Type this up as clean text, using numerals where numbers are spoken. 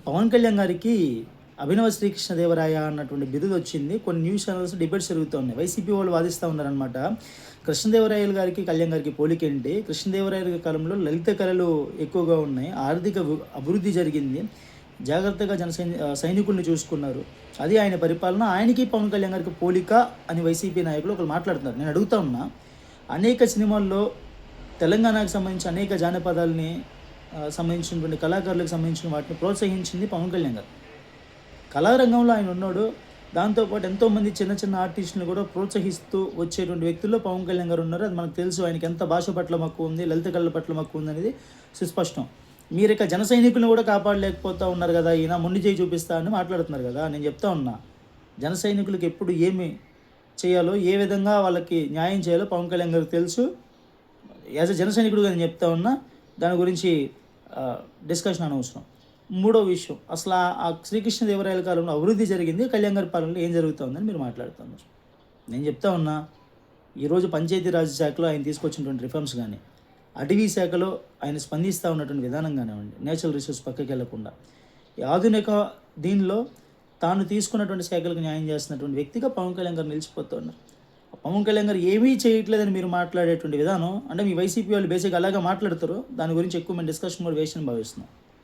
పవన్ కళ్యాణ్ గారికి అభినవ శ్రీకృష్ణదేవరాయ అన్నటువంటి బిరుదు వచ్చింది. కొన్ని న్యూస్ ఛానల్స్ డిబేట్స్ జరుగుతూ ఉన్నాయి. వైసీపీ వాళ్ళు వాదిస్తూ ఉన్నారనమాట. కృష్ణదేవరాయలు గారికి కళ్యాణ్ గారికి పోలికేంటి? కృష్ణదేవరాయల కాలంలో లలిత కళలు ఎక్కువగా ఉన్నాయి, ఆర్థిక అభివృద్ధి జరిగింది, జాగ్రత్తగా సైనికుల్ని చూసుకున్నారు, అది ఆయన పరిపాలన. ఆయనకి పవన్ కళ్యాణ్ గారికి పోలిక అని వైసీపీ నాయకులు ఒకరు మాట్లాడుతున్నారు. నేను అడుగుతా ఉన్నా, అనేక సినిమాల్లో తెలంగాణకు సంబంధించి అనేక జానపదాలని సంబంధించినటువంటి కళాకారులకు సంబంధించిన వాటిని ప్రోత్సహించింది పవన్ కళ్యాణ్ గారు. కళారంగంలో ఆయన ఉన్నాడు. దాంతోపాటు ఎంతోమంది చిన్న చిన్న ఆర్టిస్టులను కూడా ప్రోత్సహిస్తూ వచ్చేటువంటి వ్యక్తుల్లో పవన్ కళ్యాణ్ గారు ఉన్నారు. అది మనకు తెలుసు. ఆయనకి ఎంత భాష పట్ల మక్కువ ఉంది, లలిత కళల పట్ల మక్కువ ఉంది అనేది సుస్పష్టం. మీరు ఇక జన సైనికులను కూడా కాపాడలేకపోతూ ఉన్నారు కదా, ఈయన మొండి చేయి చూపిస్తా అని మాట్లాడుతున్నారు కదా. నేను చెప్తా ఉన్నా, జన సైనికులకు ఎప్పుడు ఏమి చేయాలో, ఏ విధంగా వాళ్ళకి న్యాయం చేయాలో పవన్ కళ్యాణ్ గారికి తెలుసు. యాజ్ అ జన సైనికుడుగా నేను చెప్తా ఉన్నా, దాని గురించి డిస్కషన్ అనవసరం. మూడో విషయం, అసలు ఆ శ్రీకృష్ణదేవరాయల కాలంలో అభివృద్ధి జరిగింది, కళ్యాణ్ గారి పాలనలో ఏం జరుగుతుందని మీరు మాట్లాడుతున్నారు. నేను చెప్తా ఉన్నా, ఈరోజు పంచాయతీరాజ్ శాఖలో ఆయన తీసుకొచ్చినటువంటి రిఫార్మ్స్ కానీ, అటవీ శాఖలో ఆయన స్పందిస్తూ ఉన్నటువంటి విధానం కానివ్వండి, నేచురల్ రిసోర్స్ పక్కకి వెళ్లకుండా ఈ ఆధునిక దీనిలో తాను తీసుకున్నటువంటి శాఖలకు న్యాయం చేస్తున్నటువంటి వ్యక్తిగా పవన్ కళ్యాణ్ గారు నిలిచిపోతూ ఉన్నారు. పవన్ కళ్యాణ్ గారు ఏమీ చేయట్లేదని మీరు మాట్లాడేటువంటి విధానం, అంటే మీ వైసీపీ వాళ్ళు బేసిక్గా అలాగా మాట్లాడతారు. దాని గురించి ఎక్కువ మేము డిస్కషన్ కూడా వేసిన భావిస్తున్నాం.